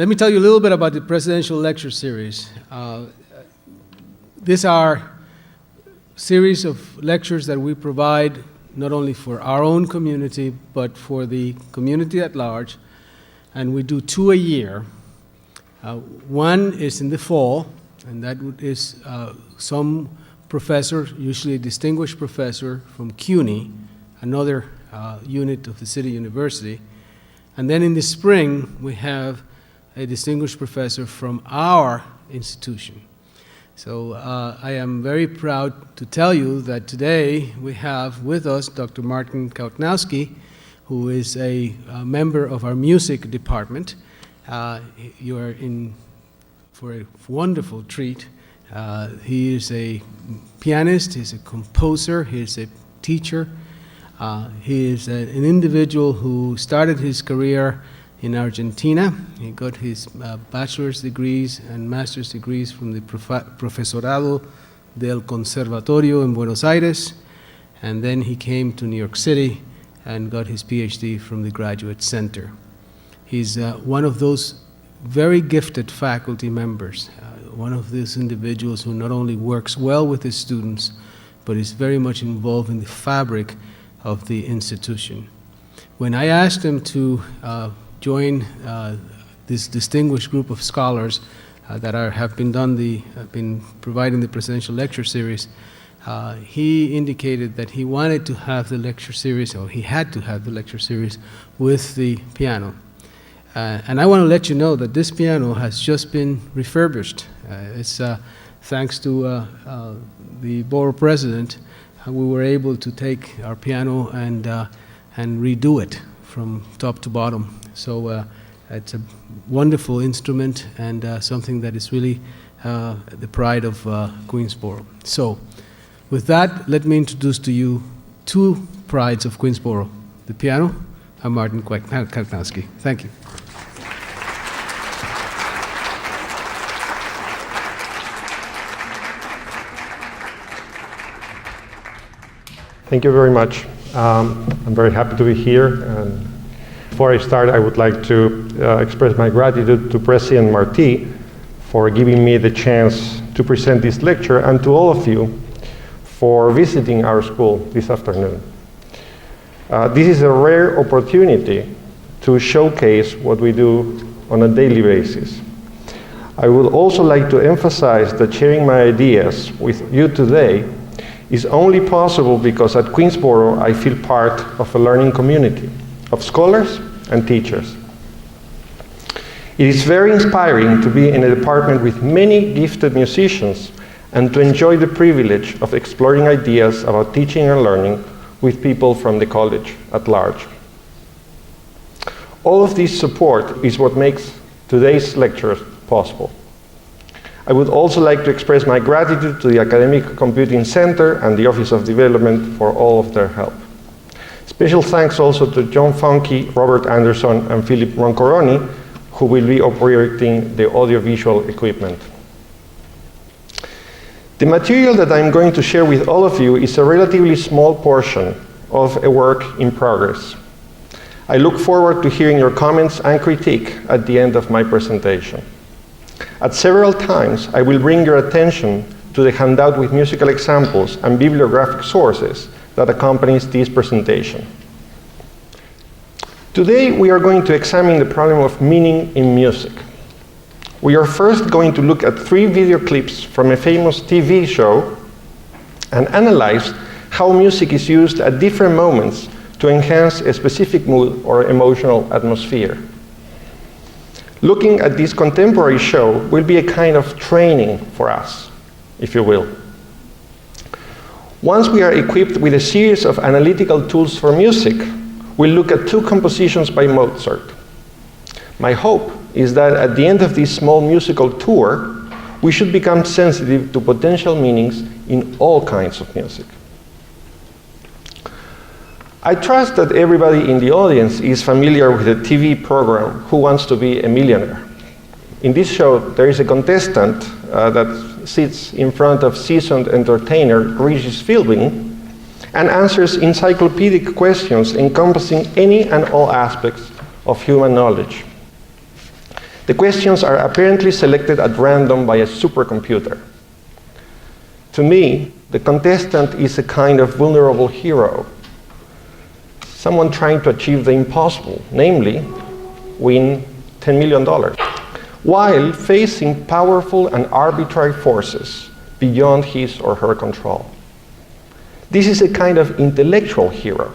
Let me tell you a little bit about the Presidential Lecture Series. These are series of lectures that we provide not only for our own community, but for the community at large, and we do 2 a year. One is in the fall, and that is some professor, usually a distinguished professor from CUNY, another unit of the City University. And then in the spring, we have a distinguished professor from our institution. So I am very proud to tell you that today we have with us Dr. Martin Kutnowski, who is a member of our music department. You are in for a wonderful treat. He is a pianist, he's a composer, he's a teacher. He is an individual who started his career in Argentina. He got his bachelor's degrees and master's degrees from the Profesorado del Conservatorio in Buenos Aires, and then he came to New York City and got his PhD from the Graduate Center. He's one of those very gifted faculty members, one of these individuals who not only works well with his students, but is very much involved in the fabric of the institution. When I asked him to join this distinguished group of scholars that have been providing the Presidential Lecture Series, he indicated that he wanted to have the lecture series, or he had to have the lecture series with the piano. And I want to let you know that this piano has just been refurbished. It's thanks to the borough president, we were able to take our piano and redo it from top to bottom. So it's a wonderful instrument and something that is really the pride of Queensboro. So with that, let me introduce to you 2 prides of Queensboro, the piano and Martin Kutnowski. Thank you. Thank you very much. I'm very happy to be here. And before I start, I would like to express my gratitude to President Martí for giving me the chance to present this lecture, and to all of you for visiting our school this afternoon. This is a rare opportunity to showcase what we do on a daily basis. I would also like to emphasize that sharing my ideas with you today is only possible because at Queensboro I feel part of a learning community of scholars and teachers. It is very inspiring to be in a department with many gifted musicians and to enjoy the privilege of exploring ideas about teaching and learning with people from the college at large. All of this support is what makes today's lecture possible. I would also like to express my gratitude to the Academic Computing Center and the Office of Development for all of their help. Special thanks also to John Funke, Robert Anderson, and Philip Roncoroni, who will be operating the audiovisual equipment. The material that I'm going to share with all of you is a relatively small portion of a work in progress. I look forward to hearing your comments and critique at the end of my presentation. At several times, I will bring your attention to the handout with musical examples and bibliographic sources that accompanies this presentation. Today, we are going to examine the problem of meaning in music. We are first going to look at 3 video clips from a famous TV show and analyze how music is used at different moments to enhance a specific mood or emotional atmosphere. Looking at this contemporary show will be a kind of training for us, if you will. Once we are equipped with a series of analytical tools for music, we'll look at 2 compositions by Mozart. My hope is that at the end of this small musical tour, we should become sensitive to potential meanings in all kinds of music. I trust that everybody in the audience is familiar with the TV program, Who Wants to Be a Millionaire? In this show, there is a contestant that sits in front of seasoned entertainer Regis Philbin and answers encyclopedic questions encompassing any and all aspects of human knowledge. The questions are apparently selected at random by a supercomputer. To me, the contestant is a kind of vulnerable hero, someone trying to achieve the impossible, namely, win $10 million, while facing powerful and arbitrary forces beyond his or her control. This is a kind of intellectual hero,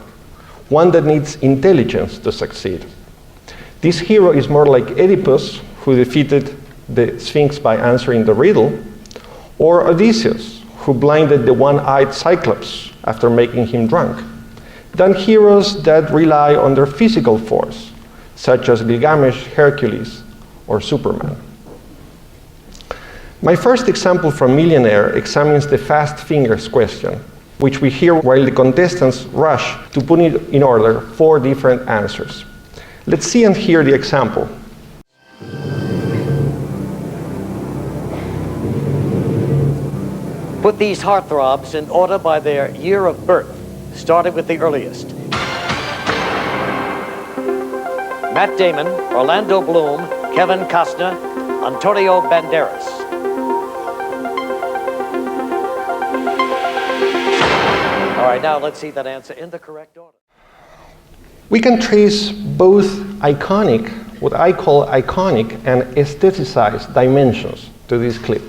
one that needs intelligence to succeed. This hero is more like Oedipus, who defeated the Sphinx by answering the riddle, or Odysseus, who blinded the one-eyed Cyclops after making him drunk, than heroes that rely on their physical force, such as Gilgamesh, Hercules, or Superman. My first example from Millionaire examines the fast fingers question, which we hear while the contestants rush to put in order 4 different answers. Let's see and hear the example. Put these heartthrobs in order by their year of birth, starting with the earliest. Matt Damon, Orlando Bloom, Kevin Costner, Antonio Banderas. All right, now let's see that answer in the correct order. We can trace both iconic, what I call iconic, and aestheticized dimensions to this clip.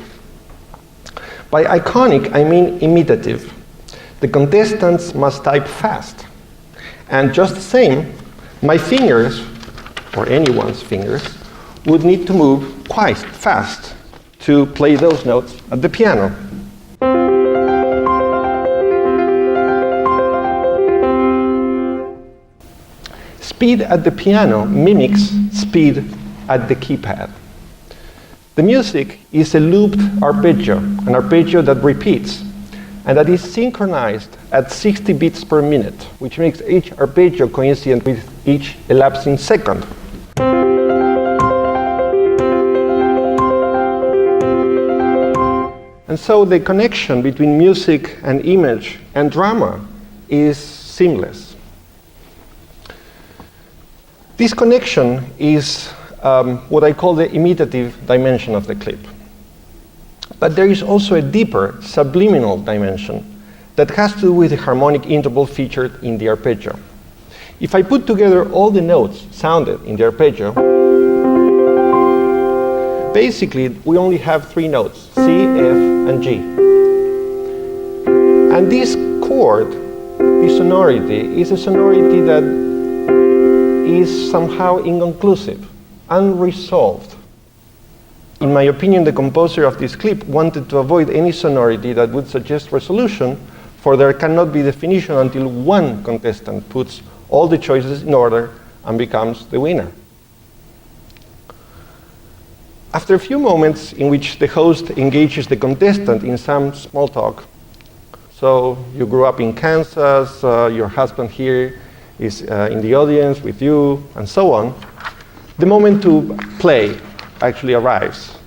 By iconic, I mean imitative. The contestants must type fast. And just the same, my fingers, or anyone's fingers, would need to move quite fast to play those notes at the piano. Speed at the piano mimics speed at the keypad. The music is a looped arpeggio, an arpeggio that repeats, and that is synchronized at 60 beats per minute, which makes each arpeggio coincident with each elapsing second. And so the connection between music and image and drama is seamless. This connection is what I call the imitative dimension of the clip. But there is also a deeper subliminal dimension that has to do with the harmonic interval featured in the arpeggio. If I put together all the notes sounded in the arpeggio, basically we only have 3 notes, C, F, and G. And this chord, this sonority, is a sonority that is somehow inconclusive, unresolved. In my opinion, the composer of this clip wanted to avoid any sonority that would suggest resolution, for there cannot be definition until one contestant puts all the choices in order and becomes the winner. After a few moments in which the host engages the contestant in some small talk, so you grew up in Kansas, your husband here is in the audience with you, and so on, the moment to play actually arrives.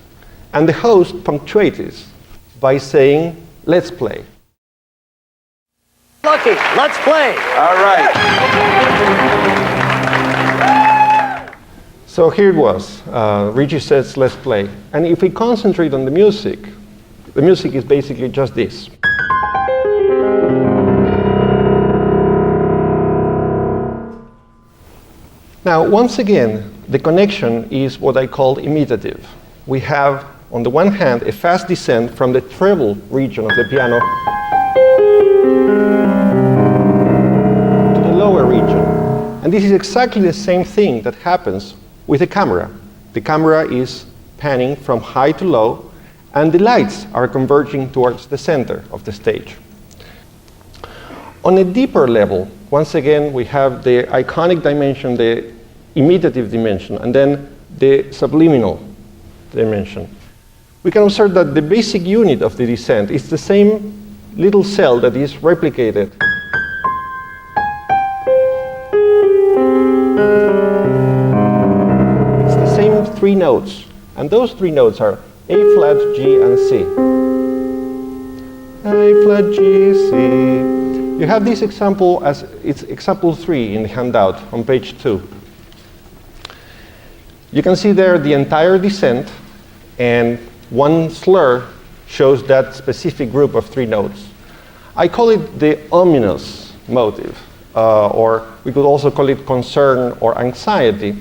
And the host punctuates by saying, "Let's play." Lucky, let's play. All right. So here it was. Regis says, "Let's play." And if we concentrate on the music is basically just this. Now, once again, the connection is what I call imitative. We have, on the one hand, a fast descent from the treble region of the piano to the lower region. And this is exactly the same thing that happens with the camera. The camera is panning from high to low, and the lights are converging towards the center of the stage. On a deeper level, once again, we have the iconic dimension, the imitative dimension, and then the subliminal dimension. We can observe that the basic unit of the descent is the same little cell that is replicated it's the same 3 notes, and those 3 notes are A flat, G, and C. A flat, G, C. You have this example as it's example 3 in the handout on page 2. You can see there the entire descent, and one slur shows that specific group of 3 notes. I call it the ominous motive, or we could also call it concern or anxiety.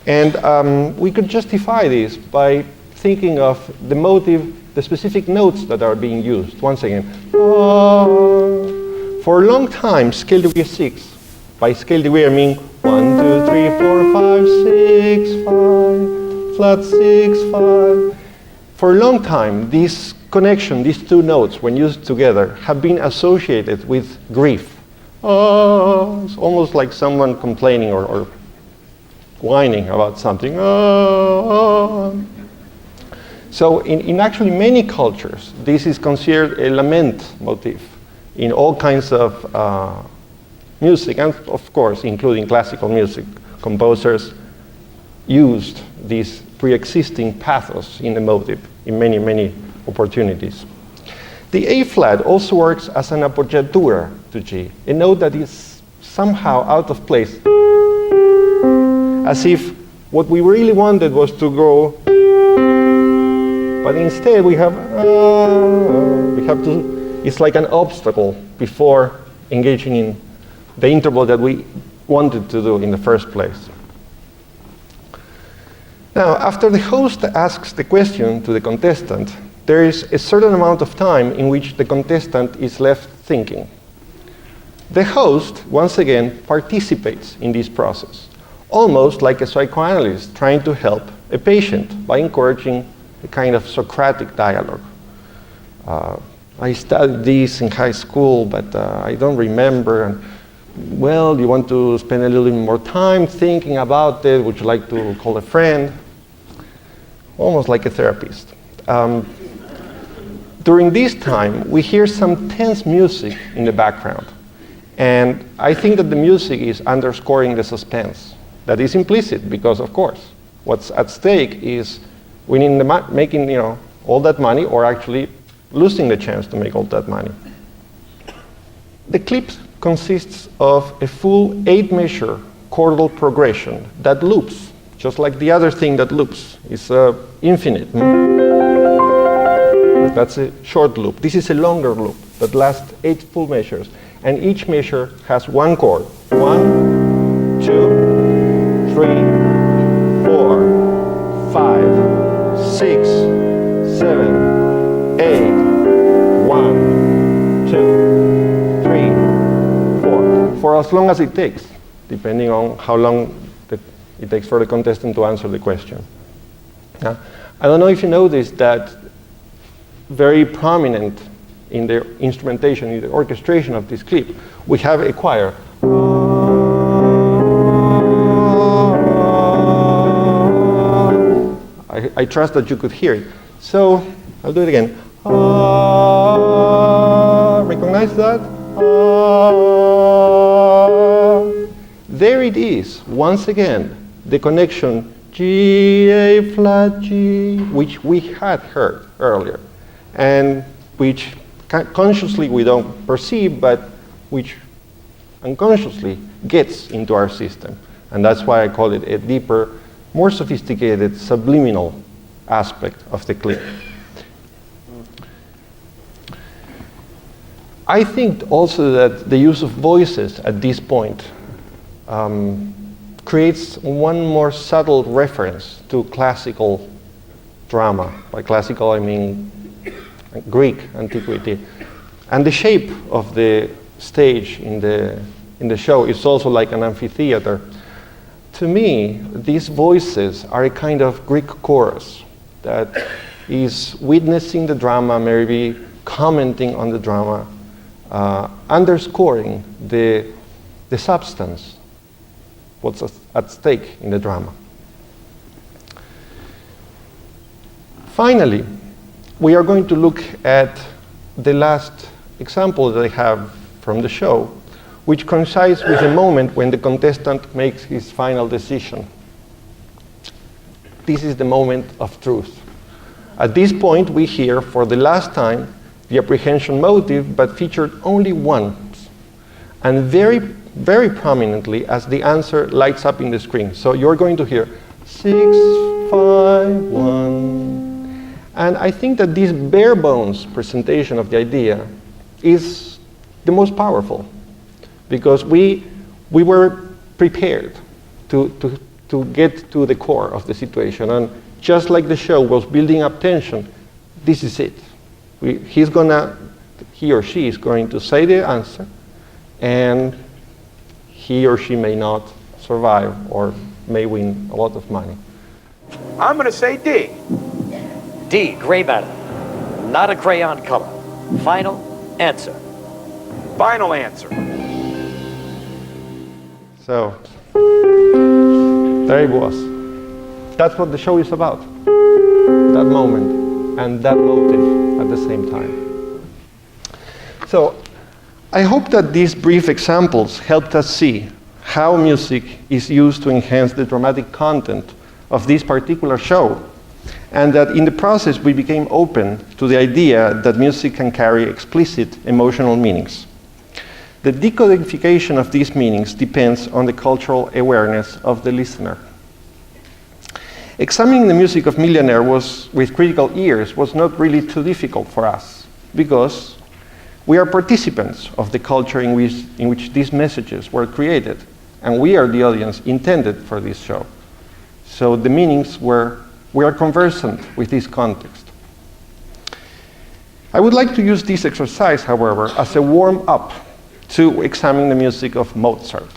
And we could justify this by thinking of the motive, the specific notes that are being used. Once again, for a long time, scale degree 6. By scale degree, I mean 1, 2, 3, 4, 5, 6, 5, flat 6, 5. For a long time, this connection, these 2 notes, when used together, have been associated with grief. It's almost like someone complaining or whining about something. So in actually many cultures, this is considered a lament motif in all kinds of music, and of course, including classical music. Composers used this pre-existing pathos in the motive in many, many opportunities. The A flat also works as an appoggiatura to G, a note that is somehow out of place, as if what we really wanted was to go, but instead we have to, it's like an obstacle before engaging in the interval that we wanted to do in the first place. Now, after the host asks the question to the contestant, there is a certain amount of time in which the contestant is left thinking. The host, once again, participates in this process, almost like a psychoanalyst trying to help a patient by encouraging a kind of Socratic dialogue. I studied this in high school, but I don't remember. And, well, you want to spend a little bit more time thinking about it? Would you like to call a friend? Almost like a therapist. During this time, we hear some tense music in the background. And I think that the music is underscoring the suspense. That is implicit because, of course, what's at stake is winning making all that money, or actually losing the chance to make all that money. The clip consists of a full 8-measure chordal progression that loops, just like the other thing that loops. It's infinite. That's a short loop. This is a longer loop that lasts 8 full measures, and each measure has 1 chord. 1, 2, 3, 4, 5, 6, 7, 8, 1, 2, 3, 4. For as long as it takes, depending on how long it takes for the contestant to answer the question. I don't know if you noticed that very prominent in the instrumentation, in the orchestration of this clip, we have a choir. I trust that you could hear it. So I'll do it again. Recognize that? There it is, once again, the connection G, A flat, G, which we had heard earlier, and which consciously we don't perceive, but which unconsciously gets into our system. And that's why I call it a deeper, more sophisticated, subliminal aspect of the clip. I think also that the use of voices at this point creates one more subtle reference to classical drama. By classical, I mean Greek antiquity. And the shape of the stage in the show is also like an amphitheater. To me, these voices are a kind of Greek chorus that is witnessing the drama, maybe commenting on the drama, underscoring the substance, what's at stake in the drama. Finally, we are going to look at the last example that I have from the show, which coincides with the moment when the contestant makes his final decision. This is the moment of truth. At this point, we hear for the last time the apprehension motive, but featured only once, and very, very prominently as the answer lights up in the screen. So you're going to hear 6, 5, 1. And I think that this bare bones presentation of the idea is the most powerful, because we were prepared to get to the core of the situation. And just like the show was building up tension, this is it. He or she is going to say the answer, and he or she may not survive or may win a lot of money. I'm going to say D. D, gray matter. Not a crayon color. Final answer. Final answer. So, there it was. That's what the show is about. That moment and that motive at the same time. So, I hope that these brief examples helped us see how music is used to enhance the dramatic content of this particular show, and that in the process we became open to the idea that music can carry explicit emotional meanings. The decodification of these meanings depends on the cultural awareness of the listener. Examining the music of Millionaire with critical ears was not really too difficult for us, because we are participants of the culture in which these messages were created, and we are the audience intended for this show. So the meanings we are conversant with this context. I would like to use this exercise, however, as a warm-up to examine the music of Mozart.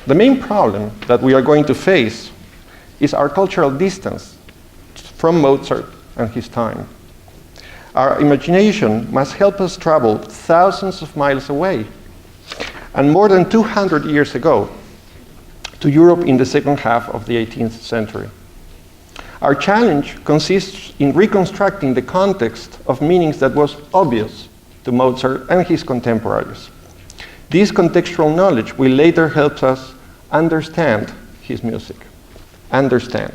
The main problem that we are going to face is our cultural distance from Mozart and his time. Our imagination must help us travel thousands of miles away, and more than 200 years ago, to Europe in the second half of the 18th century. Our challenge consists in reconstructing the context of meanings that was obvious to Mozart and his contemporaries. This contextual knowledge will later help us understand his music. Understand.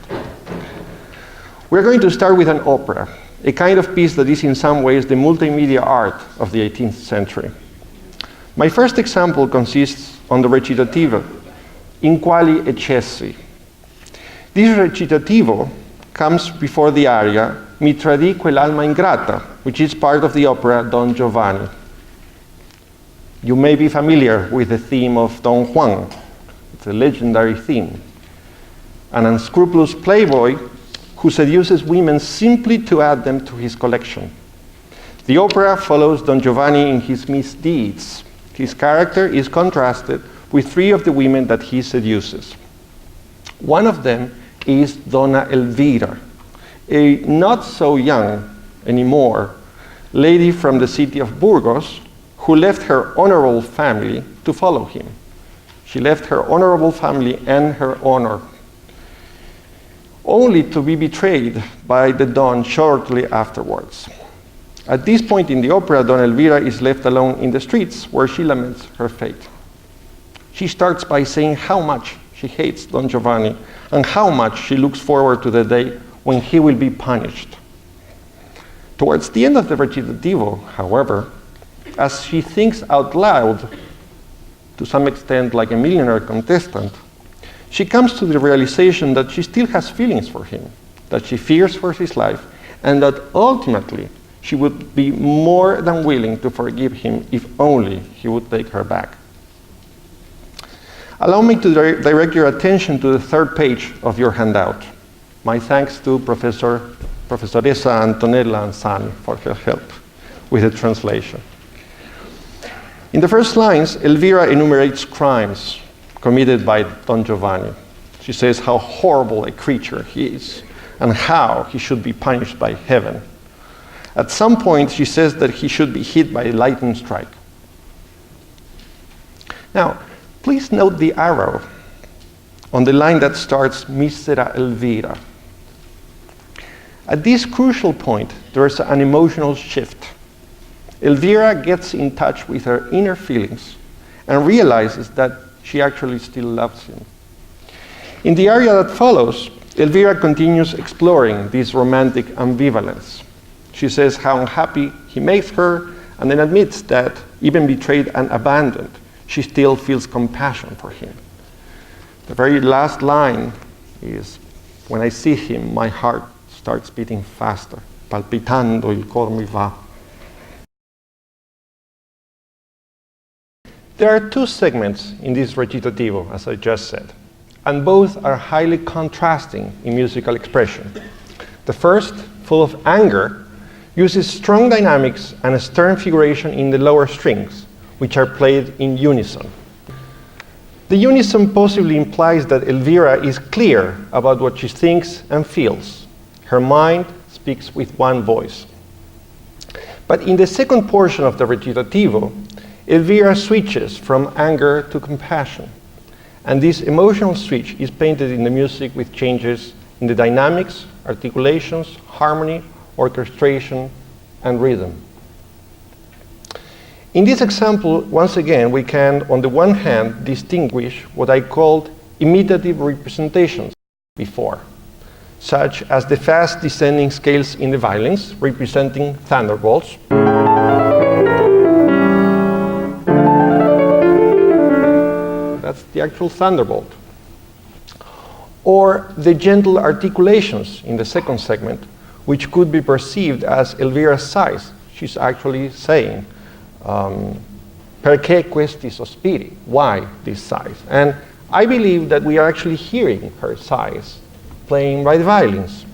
We're going to start with an opera, a kind of piece that is in some ways the multimedia art of the 18th century. My first example consists on the recitativo, In quali eccessi. This recitativo comes before the aria Mi tradì quell'alma ingrata, which is part of the opera Don Giovanni. You may be familiar with the theme of Don Juan. It's a legendary theme. An unscrupulous playboy who seduces women simply to add them to his collection. The opera follows Don Giovanni in his misdeeds. His character is contrasted with three of the women that he seduces. One of them is Donna Elvira, a not so young anymore lady from the city of Burgos who left her honorable family to follow him. She left her honorable family and her honor, only to be betrayed by the Don shortly afterwards. At this point in the opera, Donna Elvira is left alone in the streets where she laments her fate. She starts by saying how much she hates Don Giovanni and how much she looks forward to the day when he will be punished. Towards the end of the recitativo, however, as she thinks out loud, to some extent like a Millionaire contestant, she comes to the realization that she still has feelings for him, that she fears for his life, and that ultimately she would be more than willing to forgive him if only he would take her back. Allow me to direct your attention to the third page of your handout. My thanks to Professoressa Antonella Ansani for her help with the translation. In the first lines, Elvira enumerates crimes committed by Don Giovanni. She says how horrible a creature he is and how he should be punished by heaven. At some point, she says that he should be hit by a lightning strike. Now, please note the arrow on the line that starts Misera Elvira. At this crucial point, there's an emotional shift. Elvira gets in touch with her inner feelings and realizes that she actually still loves him. In the aria that follows, Elvira continues exploring this romantic ambivalence. She says how unhappy he makes her, and then admits that, even betrayed and abandoned, she still feels compassion for him. The very last line is, When I see him, my heart starts beating faster. Palpitando il cor mi va. There are two segments in this recitativo, as I just said, and both are highly contrasting in musical expression. The first, full of anger, uses strong dynamics and a stern figuration in the lower strings, which are played in unison. The unison possibly implies that Elvira is clear about what she thinks and feels. Her mind speaks with one voice. But in the second portion of the recitativo, Elvira switches from anger to compassion. And this emotional switch is painted in the music with changes in the dynamics, articulations, harmony, orchestration, and rhythm. In this example, once again, we can, on the one hand, distinguish what I called imitative representations before, such as the fast descending scales in the violins, representing thunderbolts. That's the actual thunderbolt. Or the gentle articulations in the second segment, which could be perceived as Elvira's sighs. She's actually saying, perché questi sospiri? Why these sighs? And I believe that we are actually hearing her sighs playing by the violins.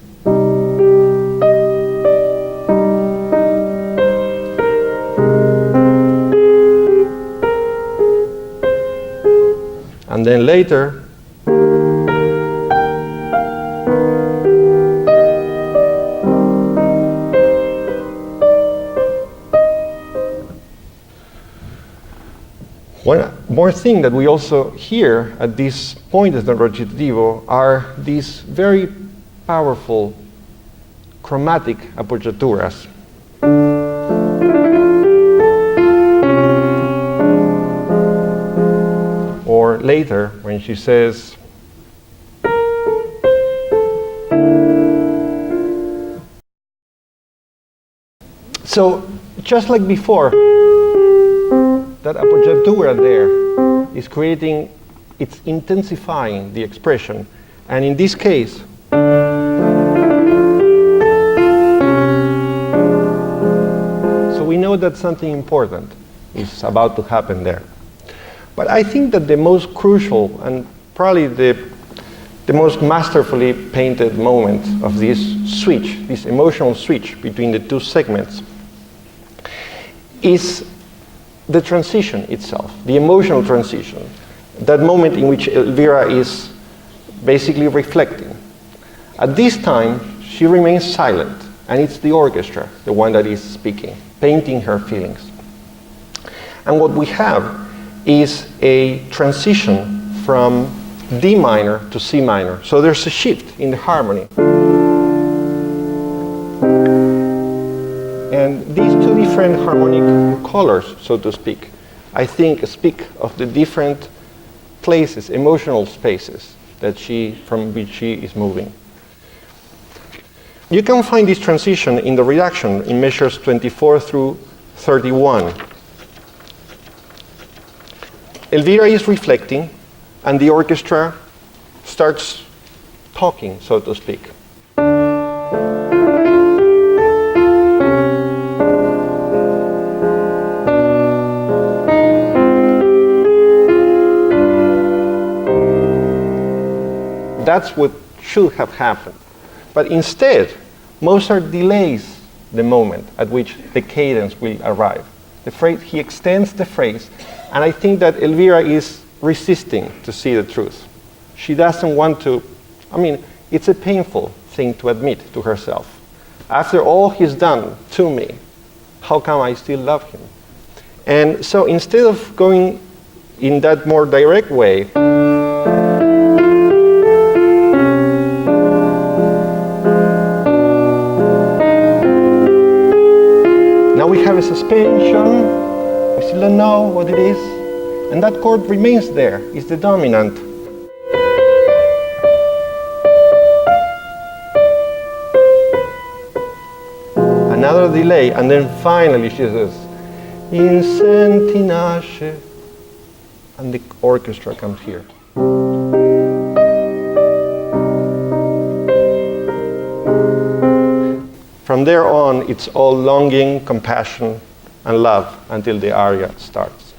And then later, one more thing that we also hear at this point in the recitativo are these very powerful chromatic appoggiaturas. Or later, when she says, so just like before, that appoggiatura there is creating, it's intensifying the expression. And in this case, so we know that something important is about to happen there. But I think that the most crucial and probably the most masterfully painted moment of this switch, this emotional switch between the two segments, is the transition itself, the emotional transition, that moment in which Elvira is basically reflecting. At this time, she remains silent, and it's the orchestra, the one that is speaking, painting her feelings. And what we have is a transition from D minor to C minor. So there's a shift in the harmony. And these two different harmonic colors, so to speak, I think speak of the different places, emotional spaces from which she is moving. You can find this transition in the reduction in measures 24 through 31. Elvira is reflecting, and the orchestra starts talking, so to speak. That's what should have happened. But instead, Mozart delays the moment at which the cadence will arrive. He extends the phrase, and I think that Elvira is resisting to see the truth. She doesn't want to, it's a painful thing to admit to herself. After all he's done to me, how come I still love him? And so instead of going in that more direct way, now we have a suspension, we still don't know what it is, and that chord remains there, it's the dominant. Another delay, and then finally she says, in sentinasce, and the orchestra comes here. From there on, it's all longing, compassion, and love until the aria starts.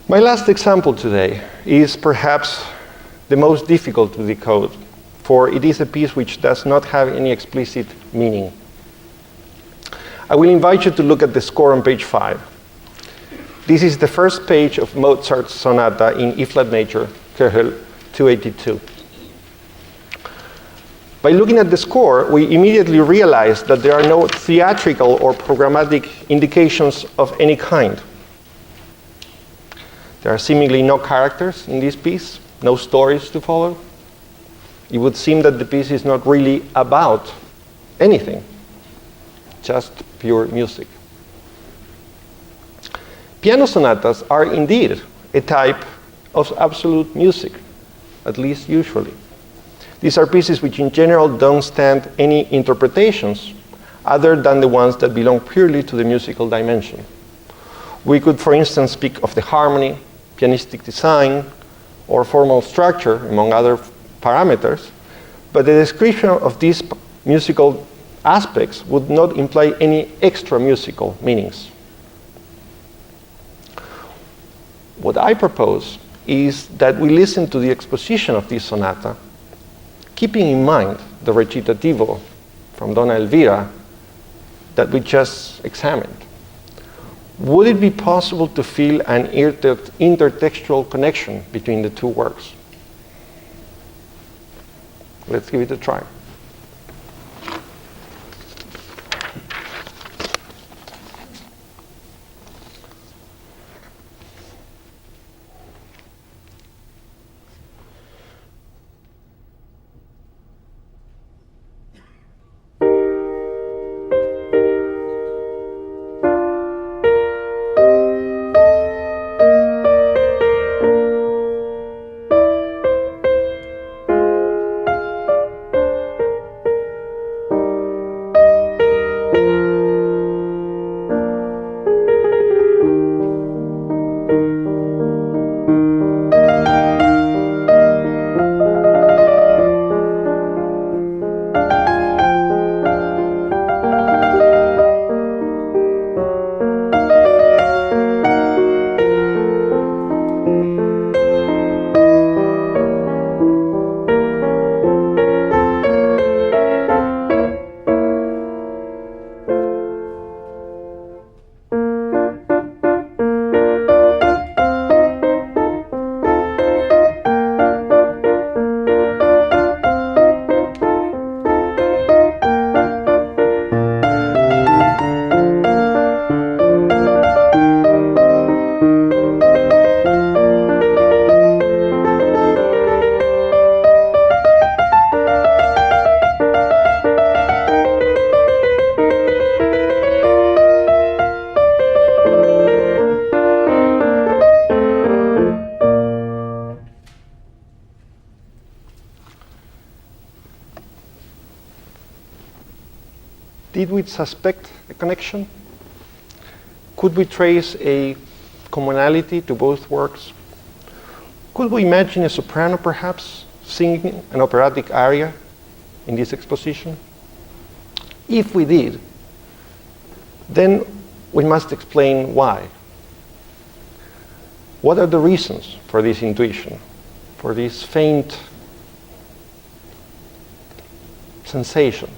My last example today is perhaps the most difficult to decode, for it is a piece which does not have any explicit meaning. I will invite you to look at the score on page 5. This is the first page of Mozart's Sonata in E-flat major, Köchel 282. By looking at the score, we immediately realize that there are no theatrical or programmatic indications of any kind. There are seemingly no characters in this piece, no stories to follow. It would seem that the piece is not really about anything, just pure music. Piano sonatas are indeed a type of absolute music, at least usually. These are pieces which in general don't stand any interpretations other than the ones that belong purely to the musical dimension. We could, for instance, speak of the harmony, pianistic design, or formal structure, among other parameters, but the description of these musical aspects would not imply any extra musical meanings. What I propose is that we listen to the exposition of this sonata, keeping in mind the recitativo from Donna Elvira that we just examined. Would it be possible to feel an intertextual connection between the two works? Let's give it a try. Did we suspect a connection? Could we trace a commonality to both works? Could we imagine a soprano perhaps singing an operatic aria in this exposition? If we did, then we must explain why. What are the reasons for this intuition, for this faint sensation?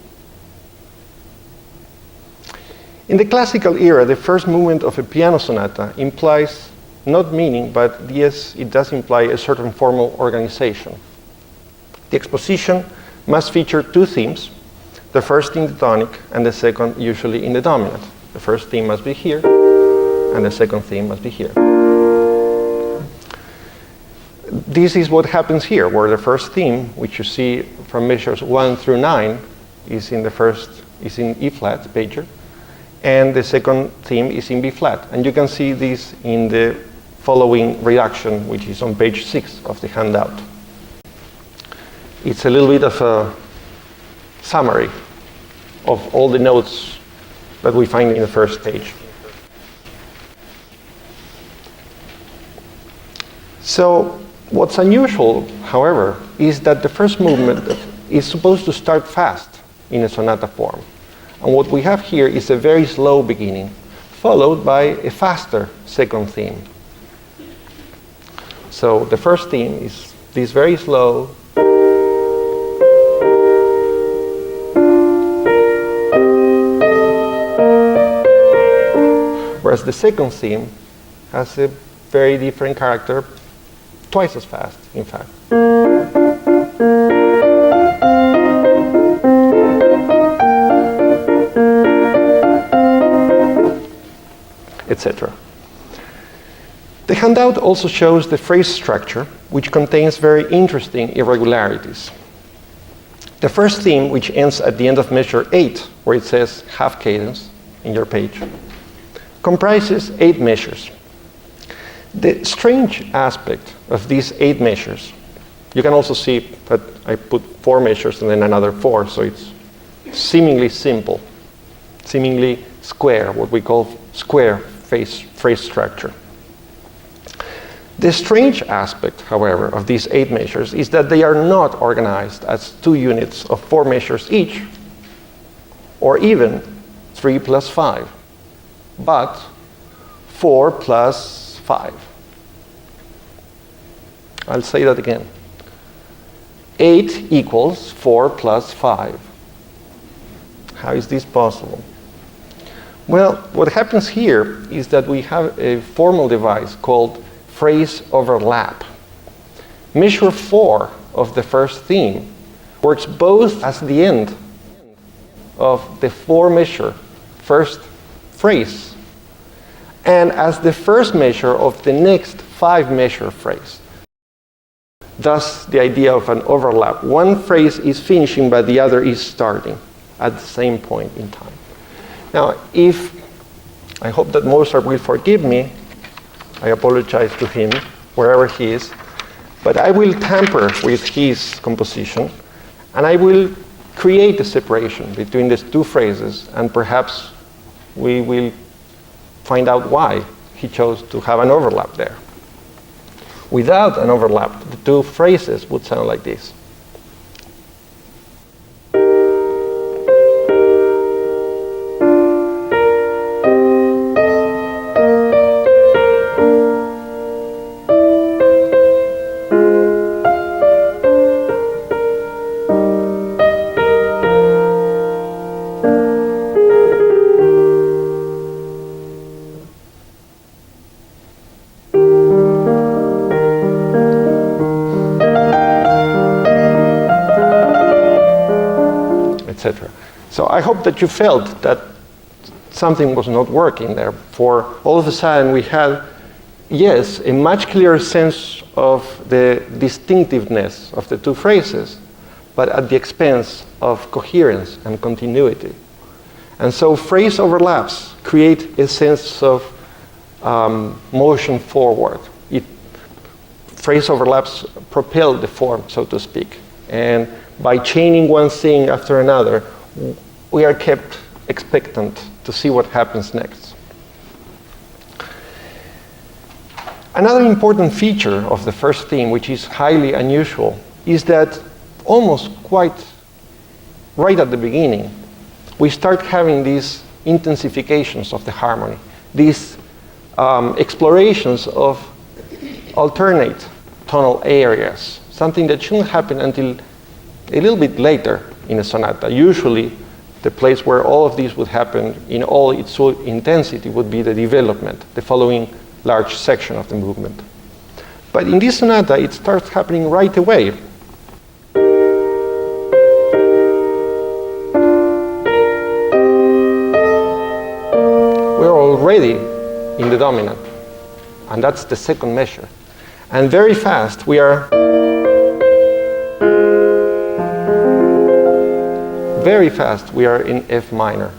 In the classical era, the first movement of a piano sonata implies not meaning, but yes, it does imply a certain formal organization. The exposition must feature two themes, the first in the tonic and the second usually in the dominant. The first theme must be here, and the second theme must be here. This is what happens here, where the first theme, which you see from measures 1 through 9, is in E flat major, and the second theme is in B flat. And you can see this in the following reduction, which is on page 6 of the handout. It's a little bit of a summary of all the notes that we find in the first page. So what's unusual, however, is that the first movement is supposed to start fast in a sonata form. And what we have here is a very slow beginning, followed by a faster second theme. So the first theme is this very slow, whereas the second theme has a very different character, twice as fast, in fact. Etc. The handout also shows the phrase structure, which contains very interesting irregularities. The first theme, which ends at the end of measure 8, where it says half cadence in your page, comprises 8 measures. The strange aspect of these 8 measures, you can also see that I put 4 measures and then another 4, so it's seemingly simple, seemingly square, what we call square phrase structure. The strange aspect, however, of these 8 measures is that they are not organized as 2 units of 4 measures each, or even 3 plus 5, but 4 plus 5. I'll say that again. 8 equals 4 plus 5. How is this possible? Well, what happens here is that we have a formal device called phrase overlap. Measure 4 of the first theme works both as the end of the 4 measure first phrase and as the first measure of the next 5 measure phrase. Thus, the idea of an overlap. One phrase is finishing, but the other is starting at the same point in time. Now, I hope that Mozart will forgive me, I apologize to him, wherever he is, but I will tamper with his composition, and I will create a separation between these 2 phrases, and perhaps we will find out why he chose to have an overlap there. Without an overlap, the 2 phrases would sound like this. So I hope that you felt that something was not working there. For all of a sudden we had, yes, a much clearer sense of the distinctiveness of the 2 phrases, but at the expense of coherence and continuity. And so phrase overlaps create a sense of motion forward. Phrase overlaps propel the form, so to speak. And by chaining one thing after another, we are kept expectant to see what happens next. Another important feature of the first theme, which is highly unusual, is that almost quite right at the beginning, we start having these intensifications of the harmony, these explorations of alternate tonal areas, something that shouldn't happen until a little bit later in a sonata. Usually, the place where all of these would happen in all its full intensity would be the development, the following large section of the movement. But in this sonata, it starts happening right away. We're already in the dominant, and that's the second measure. And very fast, we are in F minor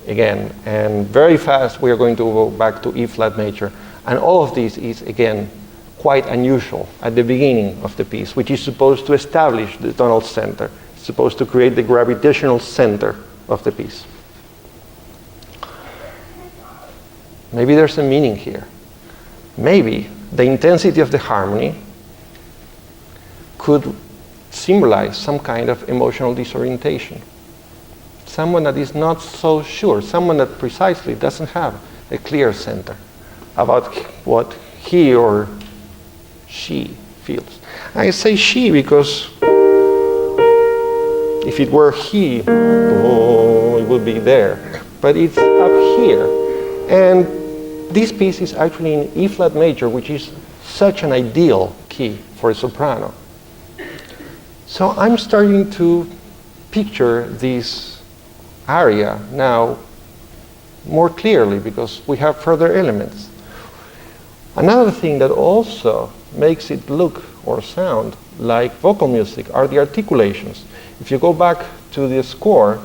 again, and very fast we are going to go back to E flat major. And all of this is, again, quite unusual at the beginning of the piece, which is supposed to establish the tonal center. It's supposed to create the gravitational center of the piece. Maybe there's a meaning here. Maybe the intensity of the harmony could symbolize some kind of emotional disorientation. Someone that is not so sure, someone that precisely doesn't have a clear center about what he or she feels. I say she because if it were he, oh, it would be there. But it's up here. And this piece is actually in E flat major, which is such an ideal key for a soprano. So I'm starting to picture this aria now more clearly because we have further elements. Another thing that also makes it look or sound like vocal music are the articulations. If you go back to the score,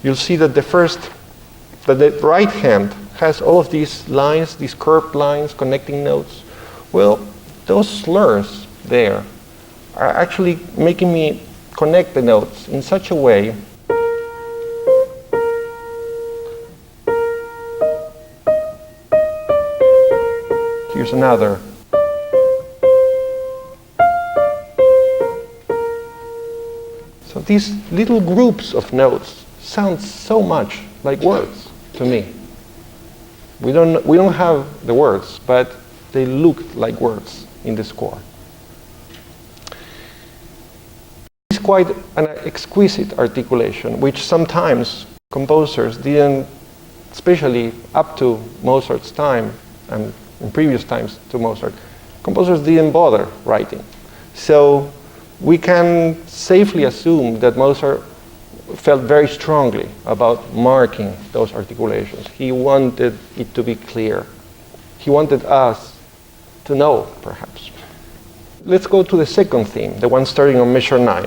you'll see that the right hand has all of these lines, these curved lines connecting notes. Well, those slurs there are actually making me connect the notes in such a way here's another. So these little groups of notes sound so much like words to me. We don't have the words, but they look like words in the score. It's quite an exquisite articulation, which sometimes composers didn't, especially up to Mozart's time and in previous times to Mozart, composers didn't bother writing. So we can safely assume that Mozart felt very strongly about marking those articulations. He wanted it to be clear. He wanted us to know, perhaps. Let's go to the second theme, the one starting on measure 9.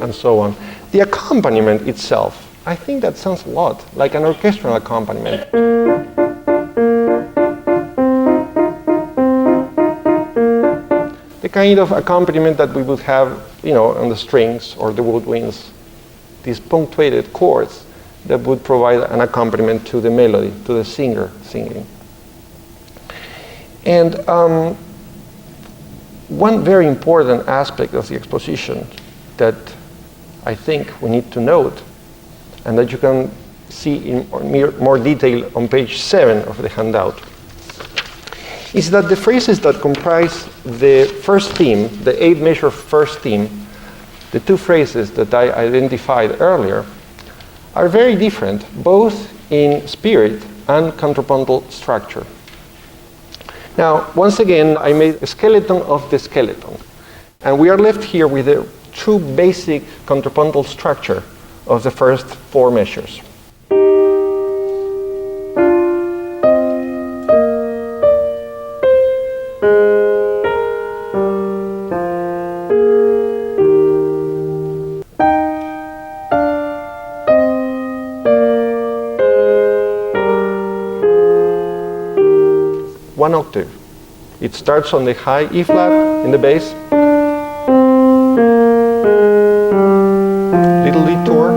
And so on. The accompaniment itself, I think that sounds a lot like an orchestral accompaniment. The kind of accompaniment that we would have, on the strings or the woodwinds, these punctuated chords that would provide an accompaniment to the melody, to the singer singing. And one very important aspect of the exposition that I think we need to note, and that you can see in more detail on page 7 of the handout, is that the phrases that comprise the first theme, the 8 measure first theme, the 2 phrases that I identified earlier, are very different, both in spirit and contrapuntal structure. Now, once again, I made a skeleton of the skeleton. And we are left here with the true basic contrapuntal structure of the first 4 measures. One octave. It starts on the high E flat in the bass, little detour,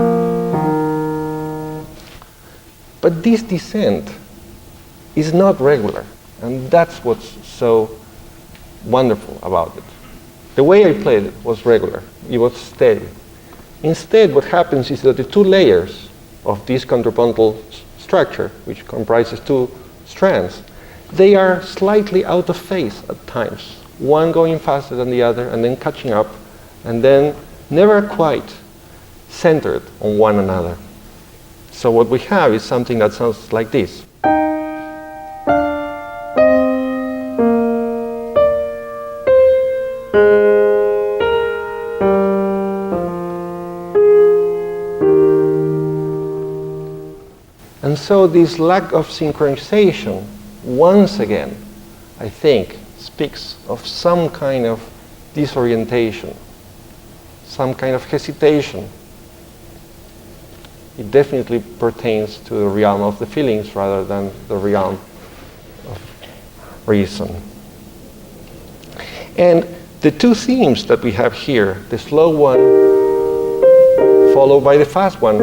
but this descent is not regular, and that's what's so wonderful about it. The way I played it was regular, it was steady. Instead, what happens is that the 2 layers of this contrapuntal structure, which comprises 2 strands, they are slightly out of phase at times, one going faster than the other and then catching up, and then never quite centered on one another. So what we have is something that sounds like this. And so this lack of synchronization, once again, I think, speaks of some kind of disorientation, some kind of hesitation. It definitely pertains to the realm of the feelings rather than the realm of reason. And the 2 themes that we have here, the slow one followed by the fast one,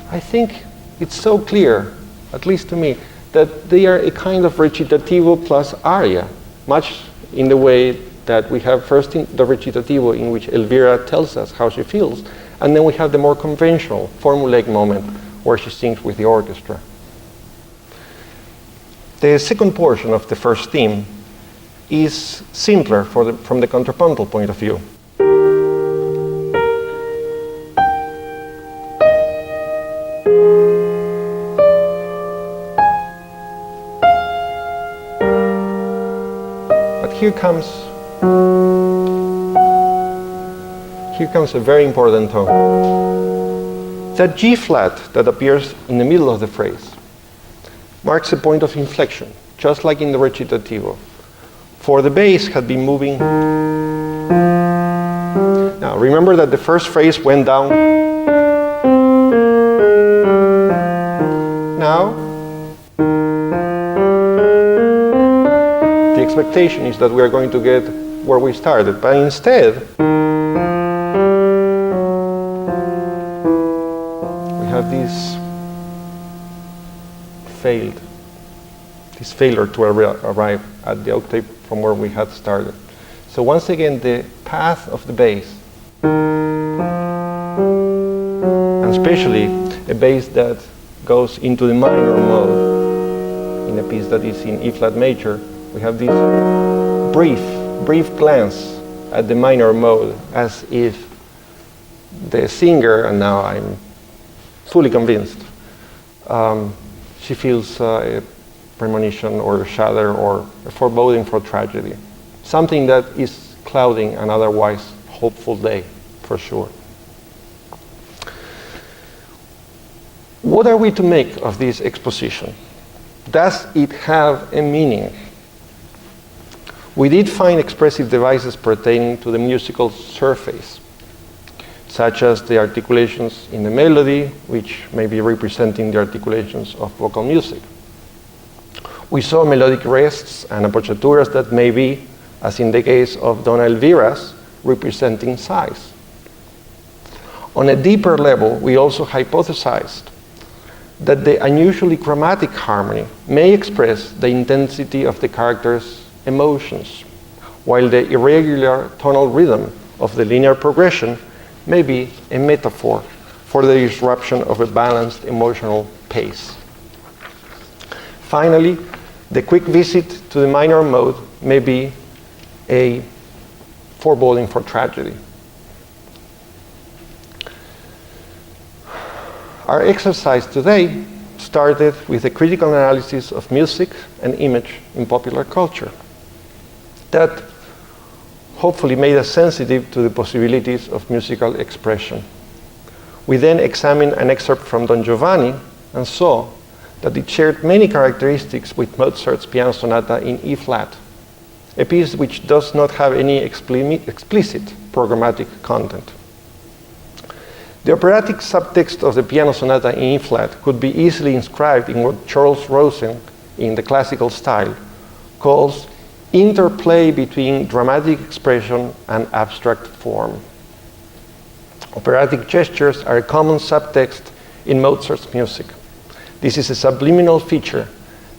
I think it's so clear, at least to me, that they are a kind of recitativo plus aria, much in the way that we have first in the recitativo in which Elvira tells us how she feels, and then we have the more conventional formulaic moment where she sings with the orchestra. The second portion of the first theme is simpler from the contrapuntal point of view. But here comes a very important tone. That G flat that appears in the middle of the phrase marks a point of inflection, just like in the recitativo. For the bass had been moving. Now remember that the first phrase went down. Now the expectation is that we are going to get where we started, but instead we have this failure to arrive at the octave from where we had started. So once again, the path of the bass, and especially a bass that goes into the minor mode in a piece that is in E flat major, we have this brief glance at the minor mode, as if the singer, and now I'm fully convinced, she feels a premonition or a shudder or a foreboding for tragedy. Something that is clouding an otherwise hopeful day, for sure. What are we to make of this exposition? Does it have a meaning? We did find expressive devices pertaining to the musical surface, such as the articulations in the melody, which may be representing the articulations of vocal music. We saw melodic rests and appoggiaturas that may be, as in the case of Donna Elvira's, representing size. On a deeper level, we also hypothesized that the unusually chromatic harmony may express the intensity of the character's emotions, while the irregular tonal rhythm of the linear progression may be a metaphor for the disruption of a balanced emotional pace. Finally, the quick visit to the minor mode may be a foreboding for tragedy. Our exercise today started with a critical analysis of music and image in popular culture that hopefully made us sensitive to the possibilities of musical expression. We then examined an excerpt from Don Giovanni and saw that it shared many characteristics with Mozart's piano sonata in E flat, a piece which does not have any explicit programmatic content. The operatic subtext of the piano sonata in E flat could be easily inscribed in what Charles Rosen, in the classical style, calls interplay between dramatic expression and abstract form. Operatic gestures are a common subtext in Mozart's music. This is a subliminal feature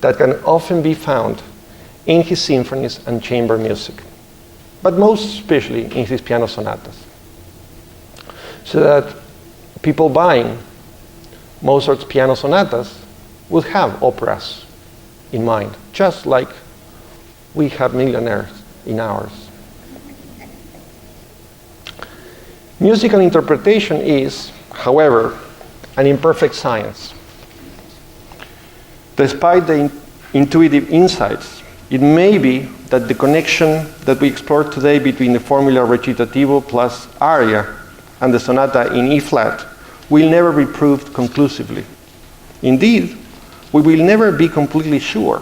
that can often be found in his symphonies and chamber music, but most especially in his piano sonatas. So that people buying Mozart's piano sonatas would have operas in mind, just like we have Millionaire in ours. Musical interpretation is, however, an imperfect science. Despite the intuitive insights, it may be that the connection that we explored today between the formula recitativo plus aria and the sonata in E flat will never be proved conclusively. Indeed, we will never be completely sure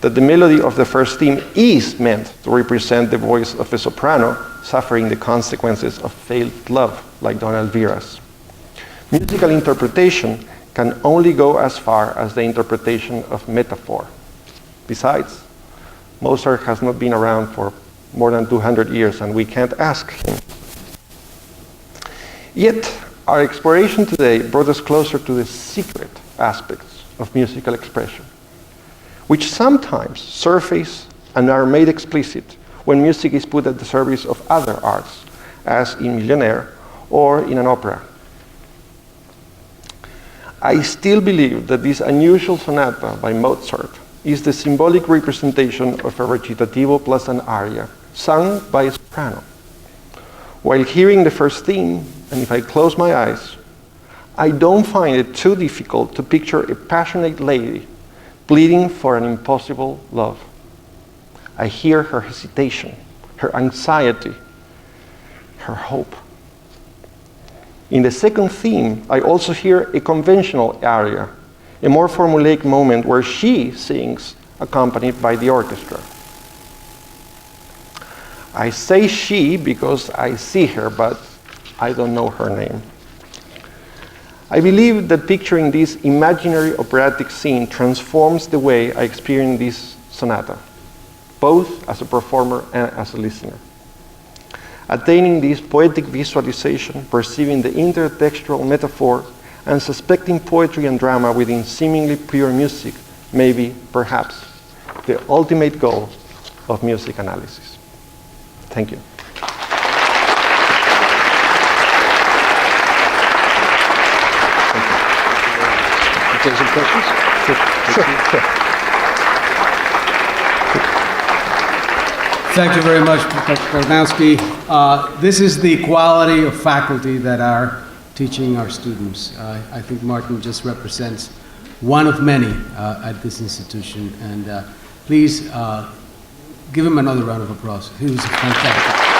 that the melody of the first theme is meant to represent the voice of a soprano suffering the consequences of failed love, like Donna Elvira's. Musical interpretation can only go as far as the interpretation of metaphor. Besides, Mozart has not been around for more than 200 years, and we can't ask him. Yet, our exploration today brought us closer to the secret aspects of musical expression, which sometimes surface and are made explicit when music is put at the service of other arts, as in Millionaire or in an opera. I still believe that this unusual sonata by Mozart is the symbolic representation of a recitativo plus an aria, sung by a soprano. While hearing the first theme, and if I close my eyes, I don't find it too difficult to picture a passionate lady pleading for an impossible love. I hear her hesitation, her anxiety, her hope. In the second theme, I also hear a conventional aria, a more formulaic moment where she sings accompanied by the orchestra. I say she because I see her, but I don't know her name. I believe that picturing this imaginary operatic scene transforms the way I experience this sonata, both as a performer and as a listener. Attaining this poetic visualization, perceiving the intertextual metaphor, and suspecting poetry and drama within seemingly pure music may be, perhaps, the ultimate goal of music analysis. Thank you. Take some questions? Sure. Thank you very much, Professor Kutnowski. This is the quality of faculty that are teaching our students. I think Martin just represents one of many at this institution, and please give him another round of applause. He was fantastic.